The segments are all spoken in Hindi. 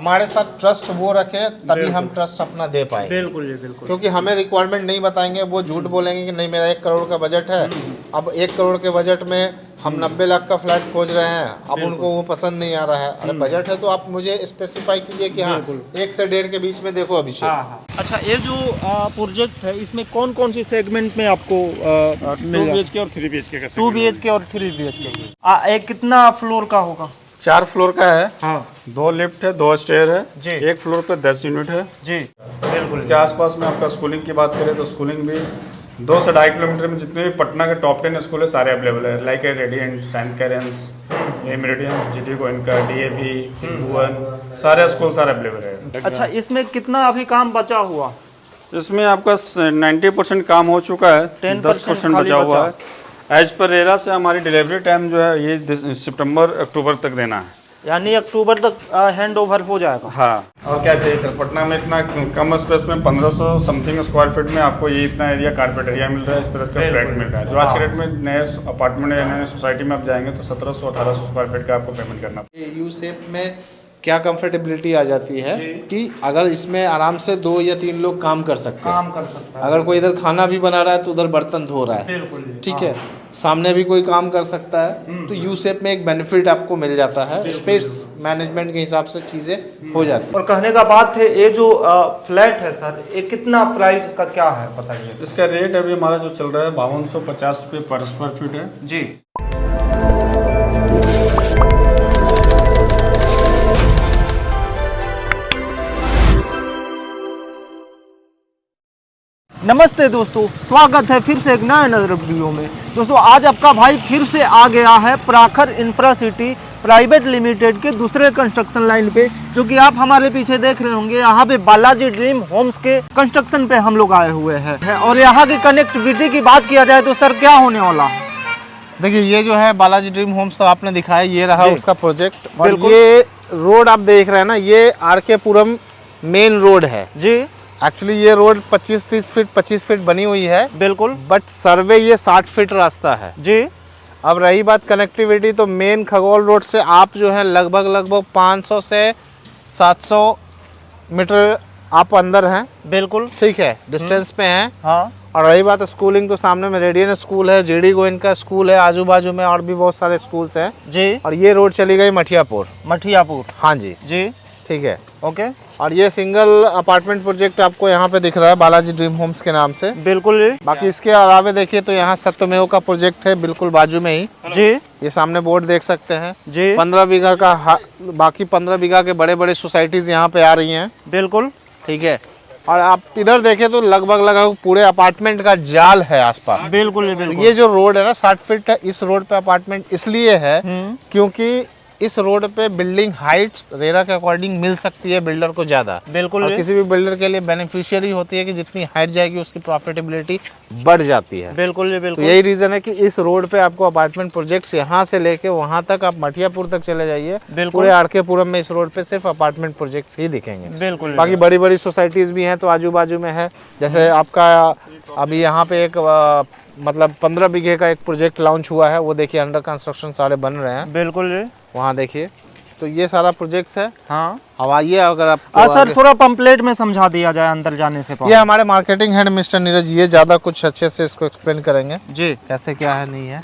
हमारे साथ ट्रस्ट वो रखे तभी हम ट्रस्ट अपना दे पाए। बिल्कुल जी बिल्कुल। क्योंकि हमें रिक्वायरमेंट नहीं बताएंगे, वो झूठ बोलेंगे कि नहीं मेरा 1 करोड़ का बजट है। अब 1 करोड़ के बजट में हम 90 लाख का फ्लैट खोज रहे हैं, अब उनको वो पसंद नहीं आ रहा है। अरे बजट है तो आप मुझे स्पेसिफाई कीजिए कि हाँ 1 से 1.5 के बीच में देखो अभिषेक। हाँ। अच्छा, ये जो प्रोजेक्ट है इसमें कौन कौन सी सेगमेंट में आपको 2 BHK और 3 BHK का 2 BHK और 3 BHK। एक कितना फ्लोर का होगा? 4 फ्लोर का है। हाँ 2 लिफ्ट है, 2 स्टेयर है जी। 1 फ्लोर पे 10 यूनिट है जी बिल्कुल। इसके आसपास में आपका स्कूलिंग की बात करें तो स्कूलिंग भी 2 से 2.5 किलोमीटर में जितने भी पटना के टॉप 10 स्कूल है सारे अवेलेबल है। Like a Radiant, Saint Karen's, Meridian, GT Goenka, DAV, Bhuvan, सारे स्कूल सारे अवेलेबल है। अच्छा, इसमें कितना अभी काम बचा हुआ? इसमें आपका 90% काम हो चुका है, 10% बचा हुआ है। एज पर रेरा से हमारी डिलीवरी टाइम जो है ये सितंबर अक्टूबर तक देना है, यानी अक्टूबर तक हैंड ओवर हो जाएगा। हाँ। और क्या चाहिए सर, पटना में इतना कम स्पेस में 1500 समथिंग स्क्वायर फीट में आपको ये इतना एरिया कारपेट एरिया मिल रहा है, इस तरह का फ्लैट मिल रहा है। जो आज के रेट में नए अपार्टमेंट या नए सोसाइटी में आप जाएंगे तो 1700-1800 स्क्वायर फीट का आपको पेमेंट करना। यू शेप में क्या कंफर्टेबिलिटी आ जाती है कि अगर इसमें आराम से 2 या 3 लोग काम कर सकते हैं। काम कर सकता है। अगर कोई इधर खाना भी बना रहा है तो उधर बर्तन धो रहा है, बिल्कुल ठीक है, सामने भी कोई काम कर सकता है। तो यू शेप में एक बेनिफिट आपको मिल जाता है, स्पेस मैनेजमेंट के हिसाब से चीज़ें हो जाती है। और कहने का बात है, ये जो फ्लैट है सर, ये कितना प्राइस इसका क्या है बताइए? इसका रेट अभी हमारा जो चल रहा है 5250 रुपये पर स्क्वायर फीट है जी। नमस्ते दोस्तों, स्वागत है फिर से एक नए नजर वीडियो में। दोस्तों आज आपका भाई फिर से आ गया है प्राखर इंफ्रासिटी प्राइवेट लिमिटेड के दूसरे कंस्ट्रक्शन लाइन पे, जो कि आप हमारे पीछे देख रहे होंगे। यहाँ पे बालाजी ड्रीम होम्स के कंस्ट्रक्शन पे हम लोग आए हुए हैं। और यहाँ की कनेक्टिविटी की बात किया जाए तो सर क्या होने वाला है? देखिए ये जो है बालाजी ड्रीम होम्स तो आपने दिखाया, ये रहा उसका प्रोजेक्ट। और बिल्कुल। ये रोड आप देख रहे हैं ना, ये RK पुरम मेन रोड है जी। एक्चुअली ये रोड 25 फीट बनी हुई है, बिल्कुल। बट सर्वे ये 60 फीट रास्ता है जी। अब रही बात कनेक्टिविटी, तो मेन खगोल रोड से आप जो है लगभग 500 से 700 मीटर आप अंदर हैं, बिल्कुल ठीक है, डिस्टेंस पे हैं। हाँ। और रही बात स्कूलिंग, तो सामने में रेडियन स्कूल है, GD गोयनका स्कूल है, आजू बाजू में और भी बहुत सारे स्कूल्स हैं जी। और ये रोड चली गई मठियापुर। हाँ जी जी। ठीक है। ओके। और ये सिंगल अपार्टमेंट प्रोजेक्ट आपको यहाँ पे दिख रहा है बालाजी ड्रीम होम्स के नाम से। बिल्कुल। बाकी इसके अलावा देखिए तो यहाँ सत्यमेव का प्रोजेक्ट है बिल्कुल बाजू में ही जी। ये सामने बोर्ड देख सकते हैं जी। 15 बीघा का, बाकी 15 बीघा के बड़े बड़े सोसाइटीज यहाँ पे आ रही हैं। बिल्कुल ठीक है। और आप इधर देखें तो लगभग पूरे अपार्टमेंट का जाल है आसपास। बिल्कुल। तो ये जो रोड है ना 60 फीट है, इस रोड पे अपार्टमेंट इसलिए है क्योंकि इस रोड पे बिल्डिंग हाइट्स रेरा के अकॉर्डिंग मिल सकती है बिल्डर को ज्यादा। बिल्कुल। और किसी भी बिल्डर के लिए बेनिफिशियरी होती है कि जितनी हाइट जाएगी उसकी प्रॉफिटेबिलिटी बढ़ जाती है। बिल्कुल। तो बिल्कुल। यही रीजन है कि इस रोड पे आपको अपार्टमेंट प्रोजेक्ट्स यहाँ से लेके वहाँ तक, आप मठियापुर तक चले जाइए, पूरे RK पुरम में इस रोड पे सिर्फ अपार्टमेंट प्रोजेक्ट्स ही दिखेंगे। बिल्कुल। बाकी बड़ी बड़ी सोसाइटीज भी हैं तो आजू बाजू में है, जैसे आपका अभी यहाँ पे एक मतलब 15 बीघे का एक प्रोजेक्ट लॉन्च हुआ है, वो देखिए अंडर कंस्ट्रक्शन सारे बन रहे हैं। बिल्कुल। वहाँ देखिए तो ये सारा प्रोजेक्ट्स है। हाँ। अब आइए, अगर आप सर थोड़ा पंपलेट में समझा दिया जाए अंदर जाने से पहले। ये हमारे मार्केटिंग हेड मिस्टर नीरज, ये ज्यादा कुछ अच्छे से इसको एक्सप्लेन करेंगे जी, कैसे क्या है नहीं है।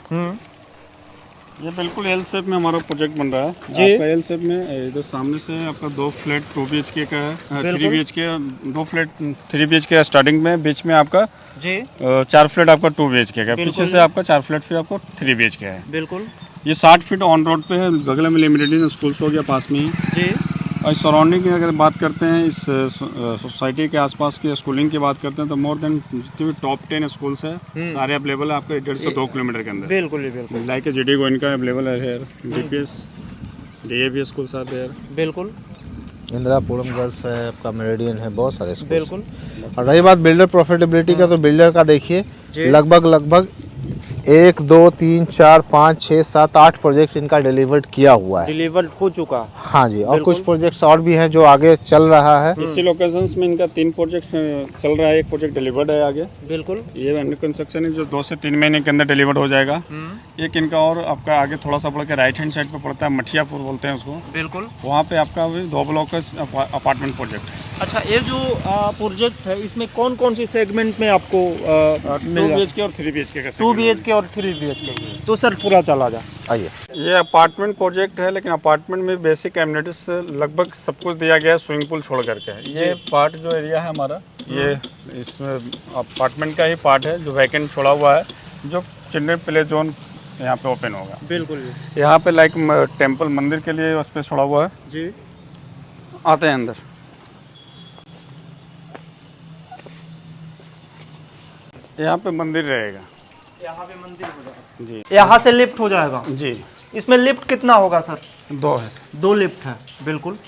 ये बिल्कुल एल शेप में हमारा प्रोजेक्ट बन रहा है जी। आपका एल शेप में। इधर सामने से आपका 2 फ्लैट 2 BHK का है, 3 BHK 2 फ्लैट 3 BHK स्टार्टिंग में, बीच में आपका जी 4 फ्लैट आपका 2 BHK का, पीछे से आपका 4 फ्लैट फिर आपको 3 BHK है। बिल्कुल। ये 60 फीट ऑन रोड पे है, बगल में लिमिटेड स्कूल्स हो गया पास में ही जी। और सराउंडिंग की अगर बात करते हैं, इस सोसाइटी के आसपास की स्कूलिंग की बात करते हैं तो मोर देन जितने भी टॉप 10 स्कूल्स है सारे अवेलेबल है आपके 1.5 से 2 किलोमीटर के अंदर। बिल्कुल। बिल्कुल। लाइक GD गोयनका अवेलेबल है here, DPS DAV schools are there. बिल्कुल। इंदिरापुरम गर्ल्स है, आपका मेरिडियन है, बहुत सारे स्कूल्स। बिल्कुल। और रही बात बिल्डर प्रॉफिटेबिलिटी का, तो बिल्डर का देखिए लगभग 1 2 3 4 5 6 7 8 प्रोजेक्ट इनका डिलीवर्ड किया हुआ है। डिलीवर्ड हो चुका। हाँ जी, और बिल्कुल। कुछ प्रोजेक्ट्स और भी हैं जो आगे चल रहा है। इसी लोकेशंस में इनका 3 प्रोजेक्ट चल रहा है, एक प्रोजेक्ट डिलीवर्ड है आगे, बिल्कुल। ये अंडर कंस्ट्रक्शन है जो 2 से 3 महीने के अंदर डिलीवर्ड हो जाएगा। एक इनका और आपका आगे थोड़ा सा बढ़ के राइट हैंड साइड पे पड़ता है, मठियापुर बोलते हैं उसको, बिल्कुल। वहाँ पे आपका भी 2 ब्लॉक का अपार्टमेंट प्रोजेक्ट है। अच्छा, ये जो प्रोजेक्ट है इसमें कौन कौन सी सेगमेंट में आपको 2 BHK और 3 BHK का 2 BHK और 3 BHK। तो सर पूरा चला जा। आइए। ये अपार्टमेंट प्रोजेक्ट है, लेकिन अपार्टमेंट में बेसिक एमिनिटीज लगभग सब कुछ दिया गया है स्विमिंग पूल छोड़ करके। ये पार्ट जो एरिया है हमारा, ये इसमें अपार्टमेंट का ही पार्ट है जो वैकेंट छोड़ा हुआ है, जो चिल्ड्रन प्ले जोन यहाँ पे ओपन होगा। बिल्कुल यहाँ पे लाइक टेम्पल मंदिर के लिए स्पेस छोड़ा हुआ है जी। आते हैं अंदर। यहाँ पे मंदिर रहेगा, यहाँ पे मंदिर हो जाएगा जी। यहाँ से लिफ्ट हो जाएगा जी, इसमें लिफ्ट कितना होगा सर? 2 है, 2 लिफ्ट है। बिल्कुल।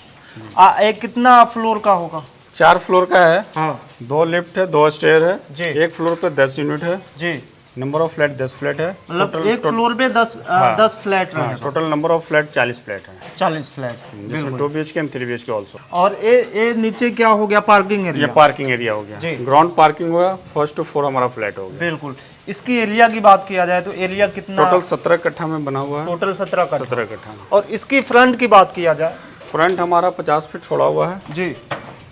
एक कितना फ्लोर का होगा? 4 फ्लोर का है। हाँ 2 लिफ्ट है, 2 स्टेयर है जी। एक फ्लोर पे 10 यूनिट है। जी, नंबर ऑफ फ्लैट 10 फ्लैट है। मतलब एक फ्लोर पे 10 फ्लैट रहेगा। Total number of flat 40 flat है, 40 फ्लैट। जिसमें 2 BHK एंड 3 BHK ऑल्सो। और ये नीचे क्या हो गया? पार्किंग ये एरिया। पार्किंग एरिया हो जी। गया, ग्राउंड पार्किंग होगा, 1st to 4 हमारा फ्लैट हो गया। बिल्कुल। इसकी एरिया की बात किया जाए तो एरिया कितना? टोटल 17 कट्ठा में बना हुआ है। टोटल 17 का। 17 कट्ठा में। और इसकी फ्रंट की बात किया जाए? फ्रंट हमारा 50 फीट छोड़ा हुआ है, जी।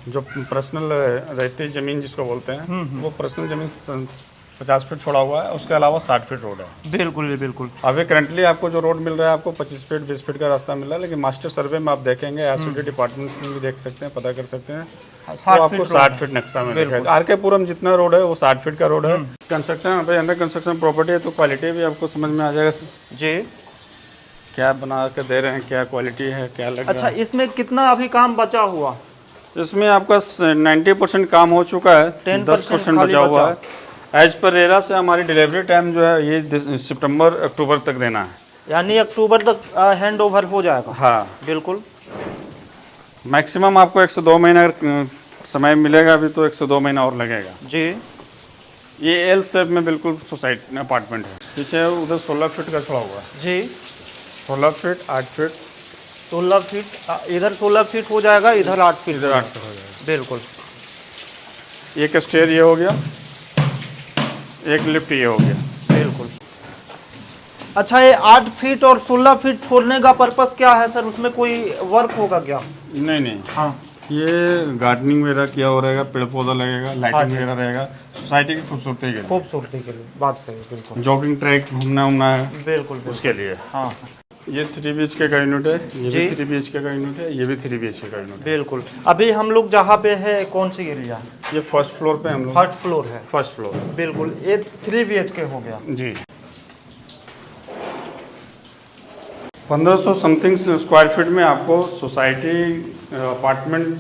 जो पर्सनल रहती जमीन जिसको बोलते हैं, वो पर्सनल जमीन 50 फीट छोड़ा हुआ है। उसके अलावा 60 फीट रोड है। बिल्कुल बिल्कुल। अभी करंटली आपको जो रोड मिल रहा है, आपको 25 फीट 20 फीट का रास्ता मिल रहा है, लेकिन मास्टर सर्वे में आप देखेंगे, RCD डिपार्टमेंट्स में भी देख सकते हैं, पता कर सकते हैं, तो आपको 60 फीट नक्शा में दिखेगा। RK पुरम जितना रोड है वो 60 फीट का रोड है। कंस्ट्रक्शन भाई अंडर कंस्ट्रक्शन प्रॉपर्टी है, तो क्वालिटी भी आपको समझ में आ जाएगा जी। क्या बना के दे रहे हैं, क्या क्वालिटी है, क्या लग अच्छा, रहा है। इसमें कितना अभी काम बचा हुआ? इसमें आपका 90% काम हो चुका है, 10% बचा हुआ है। एज पर रेरा से हमारी डिलीवरी टाइम जो है ये सितंबर अक्टूबर तक देना है, यानी अक्टूबर तक हैंड ओवर हो जाएगा। हाँ बिल्कुल। मैक्सिमम आपको 1 से 2 महीना समय मिलेगा, अभी तो 1 से 2 महीना और लगेगा जी। ये L शेप में बिल्कुल सोसाइटी अपार्टमेंट है। पीछे उधर 16 फीट का छोड़ा हुआ है, जी। 16 फीट 8 फीट 16 फीट इधर 16 फीट हो जाएगा, इधर 8 फीट। इधर 8 फीट हो जाएगा। बिल्कुल। एक स्टेयर ये हो गया, एक लिफ्ट ये हो गया। बिल्कुल। अच्छा, ये 8 फीट और 16 फीट छोड़ने का पर्पस क्या है सर? उसमें कोई वर्क होगा क्या? नहीं, हाँ। ये गार्डनिंग वगैरह किया हो रहेगा, पेड़ पौधा लगेगा, लाइटिंग वगैरह रहेगा, सोसाइटी की खूबसूरती के लिए, खूबसूरती के लिए। बात सही है। बिल्कुल। जॉगिंग ट्रैक घूमना उमना है बिल्कुल उसके लिए। हाँ। ये 3 BHK का यूनिट है, ये जी। भी 3 BHK का यूनिट है, ये भी 3 BHK का यूनिट है। बिल्कुल। अभी हम लोग जहाँ पे है कौन सी एरिया? ये फर्स्ट फ्लोर पे हम लोग, फर्स्ट फ्लोर है। First floor. बिल्कुल। ये 3 BHK हो गया। जी। 1500 समथिंग स्क्वायर फीट में आपको सोसाइटी अपार्टमेंट,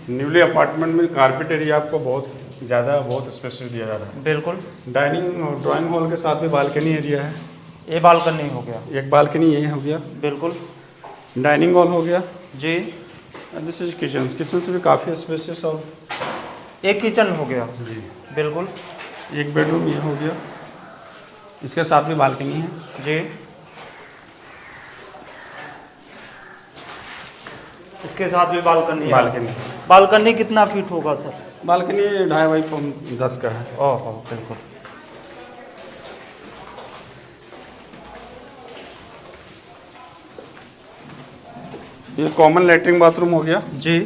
न्यूली अपार्टमेंट में कारपेट एरिया आपको बहुत ज़्यादा, बहुत स्पेशल दिया जा रहा है। बिल्कुल। डाइनिंग और ड्राइंग हॉल के साथ में बालकनी एरिया है, ये बालकनी हो गया। एक बालकनी यही हो गया, बिल्कुल। डाइनिंग हॉल हो गया जी। दिस इज किचन, किचन से भी काफ़ी स्पेसियस और एक किचन हो गया। जी। बिल्कुल। एक बेडरूम ये हो गया, इसके साथ भी बालकनी है जी। इसके साथ भी बालकनी है। बालकनी बालकनी कितना फीट होगा सर? बालकनी 2.5 बाई 10 का है। ओहो, बिल्कुल। ये कॉमन लेटरिन बाथरूम हो गया जी।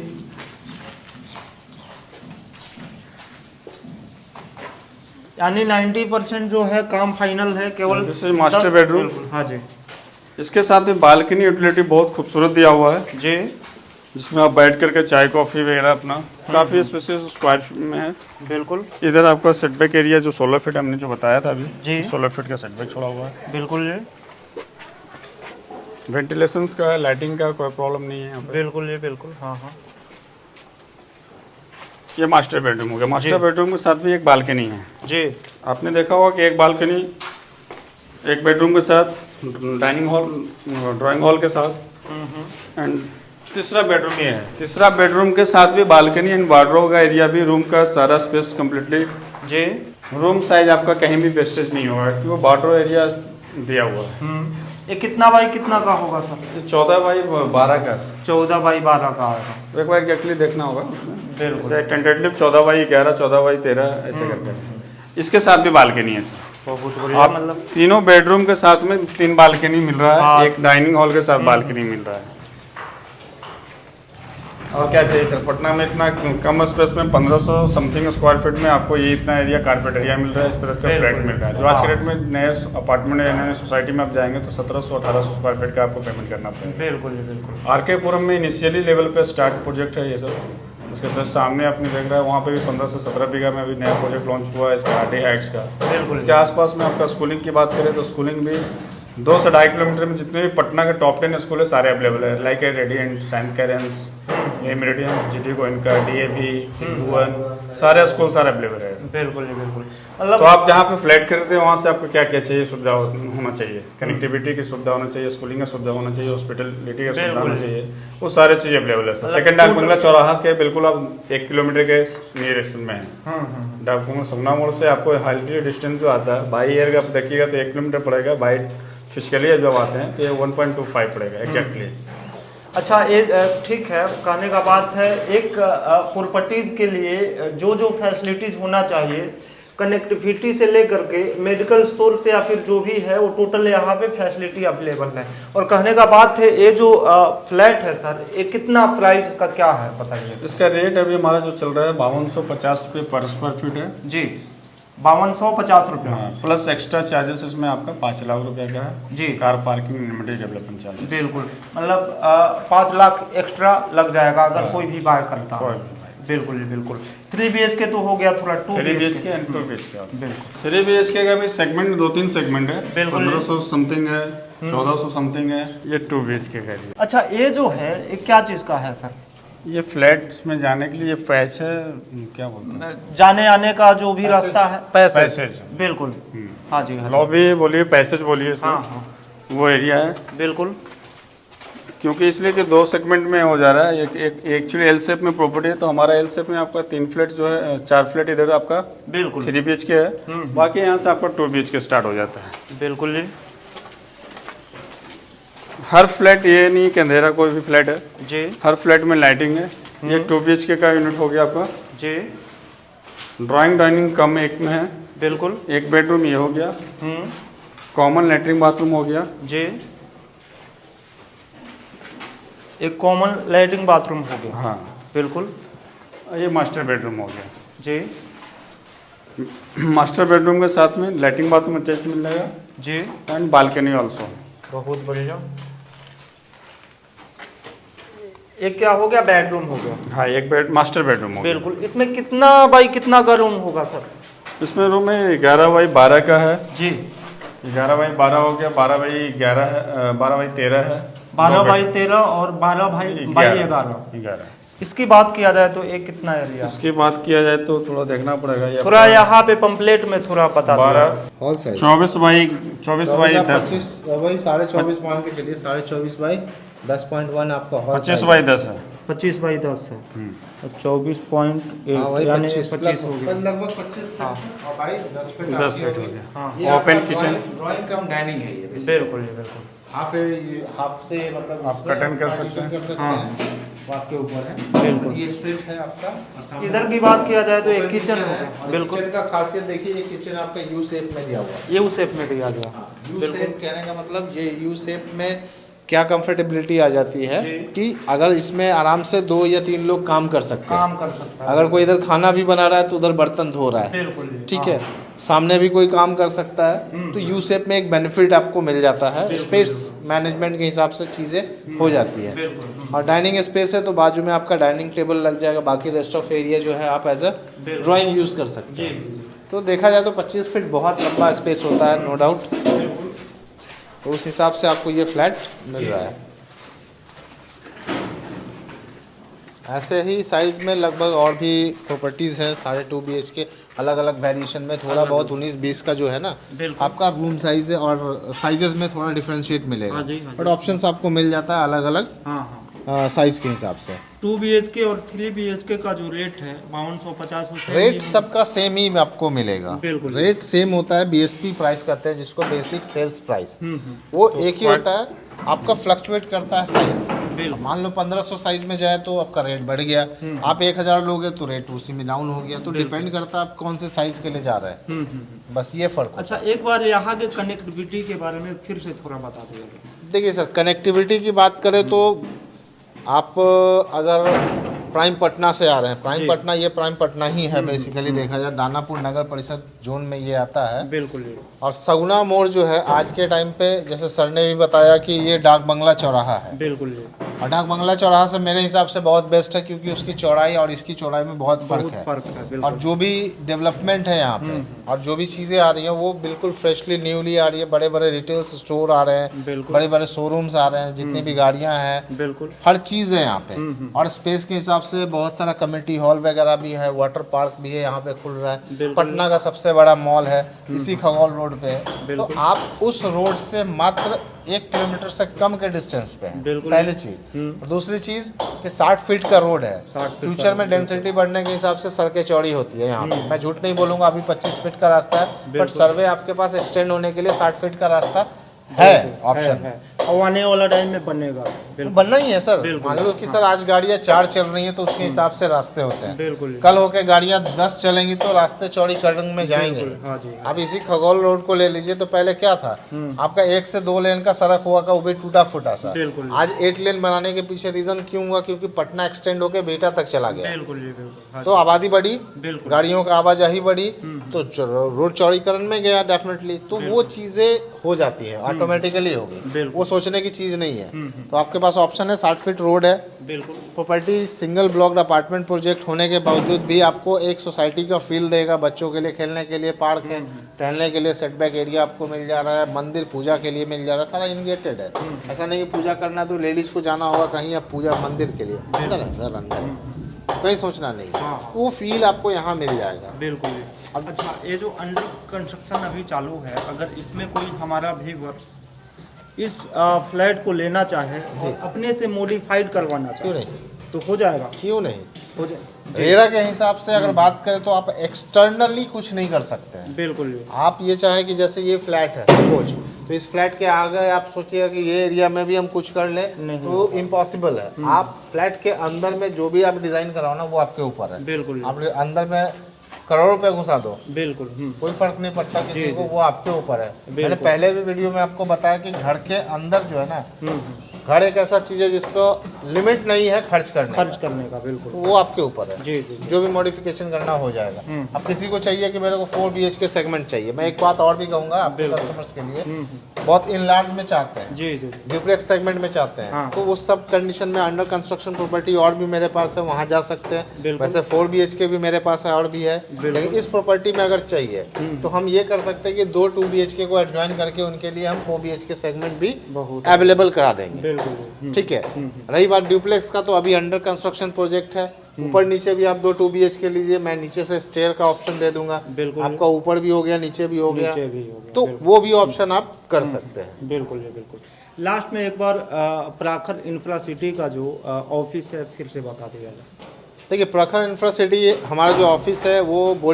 यानी 90% जो है काम फाइनल है, केवल दिस इज मास्टर बेडरूम। हाँ जी। इसके साथ में बालकनी यूटिलिटी बहुत खूबसूरत दिया हुआ है, जी। जिसमें आप बैठ करके चाय कॉफ़ी वगैरह अपना, काफ़ी स्पेसियस स्क्वायर फीट में है। बिल्कुल। इधर आपका सेटबैक एरिया जो 16 फीट हमने जो बताया था अभी, जी। 16 फीट का सेटबैक छोड़ा हुआ है। बिल्कुल जी। वेंटिलेशन का, लाइटिंग का कोई प्रॉब्लम नहीं है यहाँ पे। बिल्कुल जी। बिल्कुल। हाँ हाँ। ये मास्टर बेडरूम हो गया। मास्टर बेडरूम के साथ भी एक बालकनी है जी। आपने देखा होगा कि एक बालकनी, एक बेडरूम के साथ डाइनिंग हॉल, ड्राइंग हॉल के साथ, एंड तीसरा बेडरूम ये है। तीसरा बेडरूम के साथ भी बालकनी एंड वार्डरोब का एरिया भी, रूम का सारा स्पेस कम्प्लीटली जी। रूम साइज आपका कहीं भी वेस्टेज नहीं होगा क्योंकि वो वाटर एरिया दिया हुआ है। ये कितना बाई कितना का होगा सर? ये 14/12 का 14/12 का आएगा। एक बार एग्जैक्टली देखना होगा उसमें। बिल्कुल। जैसे टेंटेटिव 14/11, 14/13 ऐसे करके। इसके साथ भी बालकनी है सर। बहुत बढ़िया। आप मतलब तीनों बेडरूम के साथ में 3 बालकनी मिल रहा हाँ। है, एक डाइनिंग हॉल के साथ बालकनी मिल रहा है। और क्या चाहिए सर? पटना में इतना कम स्पेस में 1500 समथिंग स्क्वायर फीट में आपको ये इतना एरिया कारपेट एरिया मिल रहा है, इस तरह का फ्लैट मिल रहा है। जो आज के रेट में नए अपार्टमेंट या नए सोसाइटी में आप जाएंगे तो 1700-1800 स्क्वायर फीट का आपको पेमेंट करना पड़ेगा। बिल्कुल जी बिल्कुल। आरके पुरम में इनिशियली लेवल पे स्टार्ट प्रोजेक्ट है ये सब। उसके साथ सामने आपने देख रहा है वहाँ पे भी 15 से 17 बीघा में अभी नया प्रोजेक्ट लॉन्च हुआ है इसका आरडी हाइट्स का। बिल्कुल। इसके आसपास में आपका स्कूलिंग की बात करें तो स्कूलिंग भी 2 से 2.5 किलोमीटर में जितने भी पटना के टॉप 10 स्कूल है सारे अवेलेबल है। लाइक रेडियंट, सेंट कैरेंस, ये मेरिडियन, जीटी गोइनका, डीएवी, भुवन, सारे स्कूल सारे अवेलेबल है। बिल्कुल जी बिल्कुल। तो मतलब आप जहाँ पे फ्लैट खरीदते हैं वहाँ से आपको क्या क्या चाहिए, सुविधा होना चाहिए, कनेक्टिविटी की सुविधा होना चाहिए, स्कूलिंग का सुविधा होना चाहिए, हॉस्पिटलिटी का सुविधा होना चाहिए, वो सारी चीज़ अवेलेबल है सर। सेकंड डाक बंगला चौराहा के बिल्कुल आप 1 किलोमीटर के नियरेस्ट में है। डाक बंगला सुगना मोड़ से आपको हाईली डिस्टेंस जो आता है बाई एयर का आप देखिएगा तो 1 किलोमीटर पड़ेगा, बाई फिजिकली जब आते हैं तो ये 1.25 पड़ेगा एग्जैक्टली। अच्छा ये ठीक है, कहने का बात है एक प्रॉपर्टीज के लिए जो जो फैसिलिटीज होना चाहिए, कनेक्टिविटी से लेकर के मेडिकल स्टोर से या फिर जो भी है वो टोटल यहाँ पे फैसिलिटी अवेलेबल है। और कहने का बात है ये जो फ्लैट है सर, ये कितना प्राइस इसका क्या है बताइए? इसका रेट अभी हमारा जो चल रहा है 5250 रुपये पर स्क्वायर फीट है जी, 5250 रुपये। हाँ, प्लस एक्स्ट्रा चार्जेस इसमें आपका 5 लाख रुपए का है जी। Car parking limited development charges. बिल्कुल, मतलब 5 लाख एक्स्ट्रा लग जाएगा अगर कोई भी बाय करता है। बिल्कुल जी बिल्कुल। 3 BHK तो हो गया, थोड़ा 2 BHK एंड 2 BHK। बिल्कुल 3 BHK का भी सेगमेंट 2-3 सेगमेंट है। बिल्कुल। 1500 समथिंग है, 1400 समथिंग है, ये 2 BHK का है। अच्छा ये जो है ये क्या चीज़ का है सर? ये फ्लैट्स में जाने के लिए ये पैच है, क्या बोलते हैं, जाने आने का जो भी रास्ता है, पैसेज। बिल्कुल। हाँ जी, हाँ जी। लॉबी बोलिए, पैसेज बोलिए, हाँ हाँ वो एरिया है। बिल्कुल। क्योंकि इसलिए कि 2 सेगमेंट में हो जा रहा है। एक एक्चुअली एल शेप में प्रॉपर्टी है, तो हमारा एल शेप में आपका 3 फ्लैट जो है, 4 फ्लैट इधर आपका बिल्कुल 3 BHK है, बाकी यहाँ से आपका 2 BHK स्टार्ट हो जाता है। बिल्कुल जी हर फ्लैट ये नहीं कि अंधेरा कोई भी फ्लैट है जी हर फ्लैट में लाइटिंग है। ये 2 BHK का यूनिट हो गया आपका। जी ड्राइंग डाइनिंग कम एक में है, बिल्कुल। एक बेडरूम ये हो गया, कॉमन लेटरिन बाथरूम हो गया जी, एक कॉमन लैट्रिन बाथरूम हो गया। हाँ बिल्कुल। ये मास्टर बेडरूम हो गया। जी मास्टर बेडरूम के साथ में लैट्रिन बाथरूम अटैच मिल जाएगा जी, एंड बालकनी ऑल्सो। बहुत बढ़िया। एक क्या हो गया, बेडरूम हो गया। हाँ, एक बेड मास्टर बेडरूम हो गया। बिल्कुल। इसमें कितना बाई कितना का रूम होगा सर? इसमें रूम है 11/12 का है जी, 11/12 हो गया, 12/11 है, 12/13 है, 12/13 और 12/11। 11। इसकी बात किया जाए तो एक कितना एरिया? इसकी बात किया जाए तो थोड़ा देखना पड़ेगा। ये थोड़ा यहाँ पे पंपलेट में थोड़ा बता दो। 12 हॉल साइज 24/10 वही 24.5 मान के चलिए, 24/10.1 आपका हॉल 25/10 है। 25/10 है, 24.8 हाँ वही यानी 25 25 हो गया। लगभग 25 हाँ। और भाई 10 फीट 10 फीट हो गया। हाँ ये ओपन आपका किचन। ड्राइंग कम डाइनिंग है ये basically। बिल्कुल जी बिल्कुल। हाफ से मतलब आप इसमें curtain कर partition सकते हैं। कर सकते हाँ। हैं, वो आपके ऊपर है। बिल्कुल। ये स्ट्रेट है आपका और सामने इधर की बात किया जाए तो एक open किचन kitchen हो है। गया। और बिल्कुल। किचन का खासियत देखिए, ये किचन आपका यू शेप में दिया हुआ है। ये उस शेप में दिया गया। यू शेप कहने का मतलब ये यू शेप में क्या कंफर्टेबिलिटी आ जाती है जी। कि अगर इसमें आराम से 2 या 3 लोग काम कर सकते हैं। काम कर सकता है। अगर कोई इधर खाना भी बना रहा है तो उधर बर्तन धो रहा है, बिल्कुल जी, ठीक हाँ। है, सामने भी कोई काम कर सकता है, तो यू शेप में एक बेनिफिट आपको मिल जाता है। स्पेस मैनेजमेंट के हिसाब से चीज़ें हो जाती है। बिल्कुल। और डाइनिंग स्पेस है तो बाजू में आपका डाइनिंग टेबल लग जाएगा, बाकी रेस्ट ऑफ एरिया जो है आप एज अ ड्राइंग यूज़ कर सकते हैं। तो देखा जाए तो 25 फीट बहुत लंबा स्पेस होता है, नो डाउट। तो उस हिसाब से आपको ये फ्लैट मिल रहा है। ऐसे ही साइज़ में लगभग और भी प्रॉपर्टीज़ हैं, 2.5 BHK अलग अलग वेरिएशन में, थोड़ा बहुत 19-20 का जो है ना आपका रूम साइज़ है, और साइजेस में थोड़ा डिफरेंशिएट मिलेगा, हाँ जी, हाँ जी। बट ऑप्शंस आपको मिल जाता है अलग अलग। हाँ हाँ साइज के हिसाब से। 2 BHK और 3 BHK का जो रेट है 5250 उससे रेट सबका सेम ही आपको मिलेगा। बिल्कुल। रेट सेम होता है, बीएसपी प्राइस कहते हैं जिसको, बेसिक सेल्स प्राइस। वो एक ही होता है, आपका फ्लक्चुएट करता है साइज। मान लो 1500 साइज में जाए तो आपका रेट बढ़ गया, आप 1000 लोगे तो रेट उसी में डाउन हो गया। तो डिपेंड करता है आप कौन से साइज के लिए जा रहे हैं, बस ये फर्क। अच्छा, एक बार यहाँ के कनेक्टिविटी के बारे में फिर से थोड़ा बता दीजिए। देखिए सर, कनेक्टिविटी की बात करें तो आप अगर प्राइम पटना से आ रहे हैं, प्राइम पटना, ये प्राइम पटना ही है बेसिकली देखा जाए, दानापुर नगर परिषद जोन में ये आता है। बिल्कुल। और सगुना मोड़ जो है आज के टाइम पे, जैसे सर ने भी बताया कि ये डाक बंगला चौराहा है। बिल्कुल। और डाक बंगला चौराहा से मेरे हिसाब से बहुत बेस्ट है, क्योंकि उसकी चौड़ाई और इसकी चौड़ाई में बहुत फर्क है। और जो भी डेवलपमेंट है यहाँ पे और जो भी चीज़ें आ रही हैं वो बिल्कुल फ्रेशली न्यूली आ रही है। बड़े बड़े रिटेल स्टोर आ रहे हैं, बड़े बड़े शोरूम्स आ रहे हैं, जितनी भी गाड़ियाँ हैं, बिल्कुल हर चीज़ है यहाँ पे। और स्पेस के हिसाब से बहुत सारा कम्युनिटी हॉल वगैरह भी है, वाटर पार्क भी है यहाँ पे खुल रहा है। पटना का सबसे बड़ा मॉल है इसी खगौल रोड पे है। तो आप उस रोड से मात्र 1 किलोमीटर से कम के डिस्टेंस पे है, पहली चीज। और दूसरी चीज कि 60 फीट का रोड है। फ्यूचर में डेंसिटी बढ़ने के हिसाब से सड़कें चौड़ी होती है यहाँ पे। मैं झूठ नहीं बोलूंगा, अभी 25 फीट का रास्ता है, बट सर्वे आपके पास एक्सटेंड होने के लिए 60 फीट का रास्ता है ऑप्शन। और आने वाला टाइम में बनेगा, बनना ही है सर। मान लो कि सर आज गाड़ियाँ 4 चल रही हैं तो उसके हिसाब से रास्ते होते हैं। बिल्कुल। कल होके गाड़ियाँ 10 चलेंगी तो रास्ते चौड़ीकरण में जाएंगे। हाँ जी। अब इसी खगौल रोड को ले लीजिए तो पहले क्या था, आपका 1 से 2 लेन का सड़क हुआ का, वो भी टूटा फूटा सा। आज 8 लेन बनाने के पीछे रीजन क्यों हुआ, क्योंकि पटना एक्सटेंड होके बेटा तक चला गया। तो आबादी बढ़ी, गाड़ियों का आवाजाही बढ़ी, तो रोड चौड़ीकरण में गया डेफिनेटली। तो वो चीजें हो जाती है, ऑटोमेटिकली होगी, वो सोचने की चीज नहीं है। तो आपके पास ऑप्शन है, 60 फीट रोड है। बिल्कुल। Property single block apartment project होने के बावजूद भी आपको एक सोसाइटी का फील देगा। बच्चों के लिए खेलने के लिए पार्क है, टहलने के लिए सेटबैक एरिया आपको मिल जा रहा है, मंदिर पूजा के लिए मिल जा रहा है, सारा इनग्रेटेड है। ऐसा नहीं कि पूजा करना तो लेडीज को जाना होगा कहीं, अब पूजा मंदिर के लिए अंदर है सर, अंदर है, कहीं सोचना नहीं। वो फील आपको यहाँ मिल जाएगा। बिल्कुल। अच्छा, ये जो अंडर कंस्ट्रक्शन अभी चालू है, अगर इसमें कोई हमारा व्यूअर्स इस फ्लैट को लेना चाहे और अपने से मॉडिफाइड करवाना चाहे, क्यों नहीं, तो हो जाएगा? क्यों नहीं हो जाए। रेरा के हिसाब से अगर बात करें तो आप एक्सटर्नली कुछ नहीं कर सकते हैं। बिल्कुल। आप ये चाहे कि जैसे ये फ्लैट है सपोज, तो इस फ्लैट के आगे आप सोचिएगा कि ये एरिया में भी हम कुछ कर ले, तो इम्पॉसिबल है। आप फ्लैट के अंदर में जो भी आप डिजाइन कराओ ना, वो आपके ऊपर है। बिल्कुल। आप अंदर में करोड़ रुपए घुसा दो, बिल्कुल, कोई फर्क नहीं पड़ता किसी को, वो आपके ऊपर है। मैंने पहले भी वीडियो में आपको बताया कि घर के अंदर जो है ना, घर एक ऐसा चीज है जिसको लिमिट नहीं है खर्च करने का। बिल्कुल, वो आपके ऊपर है। जी। जो भी मॉडिफिकेशन करना हो जाएगा। अब किसी को चाहिए कि मेरे को 4 BHK सेगमेंट चाहिए, मैं एक बात और भी कहूंगा आपके कस्टमर्स के लिए, बहुत इनलार्ज में चाहते हैं, जी, ड्यूप्लेक्स सेगमेंट में चाहते हैं, तो उस सब कंडीशन में अंडर कंस्ट्रक्शन प्रॉपर्टी और भी मेरे पास है, वहाँ जा सकते हैं। वैसे 4 BHK भी मेरे पास है और भी है, लेकिन इस प्रॉपर्टी में अगर चाहिए तो हम ये कर सकते हैं कि 2 2 BHK को एडजॉइन करके उनके लिए हम 4 BHK सेगमेंट भी अवेलेबल करा देंगे। ठीक है। रही बात ड्यूप्लेक्स का, तो अभी अंडर कंस्ट्रक्शन प्रोजेक्ट है। ऊपर नीचे भी आप 2 2 BHK लीजिए, मैं नीचे से स्टेयर का ऑप्शन दे दूंगा, आपका ऊपर भी हो गया, नीचे भी हो गया, तो वो भी ऑप्शन आप कर सकते हैं। बिल्कुल। लास्ट में एक बार प्राखर इंफ्रासिटी का जो ऑफिस है फिर से बता दिया जाए। देखिए, प्रखर इंफ्रासिटी हमारा जो ऑफिस है वो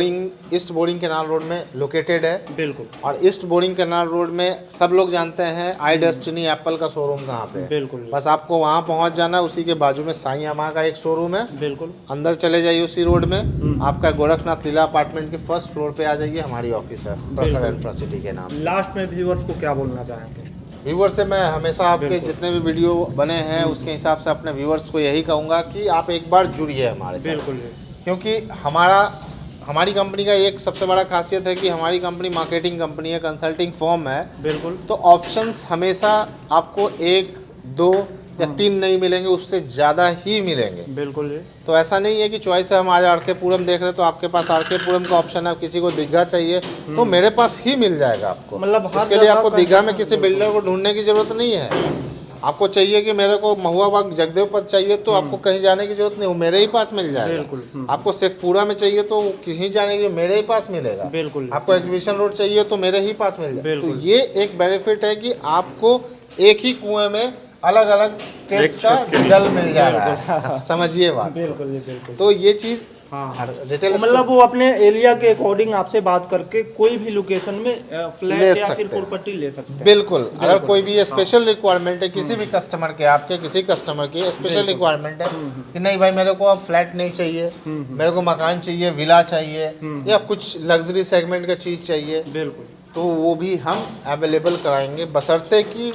ईस्ट बोरिंग कैनाल रोड में लोकेटेड है। बिल्कुल। और ईस्ट बोरिंग कैनाल रोड में सब लोग जानते हैं आई डेस्टिनी एप्पल का शोरूम कहाँ पे है। बिल्कुल। बस आपको वहाँ पहुँच जाना, उसी के बाजू में साईं यामा का एक शोरूम है। बिल्कुल। अंदर चले जाइए उसी रोड में, आपका गोरखनाथ लीला अपार्टमेंट के फर्स्ट फ्लोर पे आ जाइए, हमारी ऑफिस है प्रखर इंफ्रासिटी के नाम से। लास्ट में व्यूअर्स को क्या बोलना चाहेंगे? व्यूवर्स से मैं हमेशा आपके जितने भी वीडियो बने हैं उसके हिसाब से अपने व्यूवर्स को यही कहूँगा कि आप एक बार जुड़िए हमारे साथ। बिल्कुल। क्योंकि हमारी कंपनी का एक सबसे बड़ा खासियत है कि हमारी कंपनी मार्केटिंग कंपनी है, कंसल्टिंग फर्म है। बिल्कुल। तो ऑप्शंस हमेशा आपको 1 2 या 3 नहीं मिलेंगे, उससे ज़्यादा ही मिलेंगे। बिल्कुल। तो ऐसा नहीं है कि चॉइस है हम आज आर के पुरम देख रहे हैं तो आपके पास आर के पुरम का ऑप्शन है, किसी को दीघा चाहिए तो मेरे पास ही मिल जाएगा आपको। मतलब उसके लिए आपको दीघा में किसी बिल्डर को ढूंढने की जरूरत नहीं है। आपको चाहिए कि मेरे को महुआ बाग जगदेव पथ चाहिए तो आपको कहीं जाने की जरूरत नहीं, वो मेरे ही पास मिल जाएगा। आपको शेखपुरा में चाहिए तो कहीं जाने की मेरे ही पास मिलेगा। बिल्कुल। आपको एग्जीबिशन रोड चाहिए तो मेरे ही पास मिल जाएगा। तो ये एक बेनिफिट है कि आपको एक ही कुएं में अलग अलग टेस्ट का जल मिल जा रहा है। आप समझिए बात। बिल्कुल जी बिल्कुल। तो ये चीज़ हाँ रिटेल तो मतलब वो अपने एरिया के अकॉर्डिंग आपसे बात करके कोई भी लोकेशन में फ्लैट ले या सकते फिर हैं। प्रॉपर्टी ले सकते हैं। बिल्कुल, अगर कोई भी स्पेशल रिक्वायरमेंट है किसी भी कस्टमर के, आपके किसी कस्टमर की स्पेशल रिक्वायरमेंट है कि नहीं भाई मेरे को अब फ्लैट नहीं चाहिए, मेरे को मकान चाहिए, विला चाहिए या कुछ लग्जरी सेगमेंट का चीज़ चाहिए, बिल्कुल तो वो भी हम अवेलेबल कराएंगे, बशर्ते कि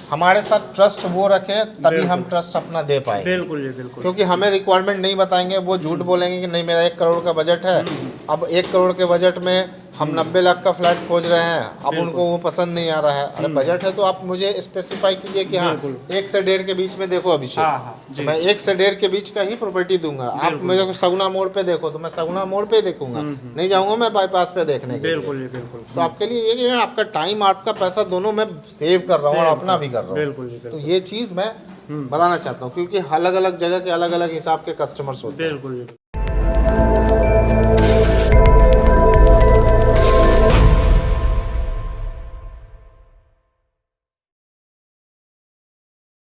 हमारे साथ ट्रस्ट वो रखें, तभी हम ट्रस्ट अपना दे पाएंगे। बिल्कुल जी बिल्कुल। क्योंकि हमें रिक्वायरमेंट नहीं बताएंगे, वो झूठ बोलेंगे कि नहीं मेरा 1 करोड़ का बजट है, अब 1 करोड़ के बजट में हम 90 लाख का फ्लैट खोज रहे हैं, अब उनको वो पसंद नहीं आ रहा है। अरे बजट है तो आप मुझे स्पेसिफाई कीजिए कि हाँ 1 से 1.5 के बीच में देखो अभिषेक, हाँ हाँ तो जी मैं 1 से 1.5 के बीच का ही प्रॉपर्टी दूंगा। आप मेरे को सगुना मोड़ पे देखो तो मैं सगुना मोड़ पे देखूंगा, नहीं जाऊंगा मैं बाईपास पे देखने के लिए। बिल्कुल जी बिल्कुल। तो आपके लिए ये कि आपका टाइम आपका पैसा दोनों मैं सेव कर रहा हूँ और अपना भी कर रहा हूँ। बिल्कुल जी तो ये चीज़ मैं बताना चाहता हूँ, क्योंकि अलग अलग जगह के अलग अलग हिसाब के कस्टमर्स होते हैं। बिल्कुल जी।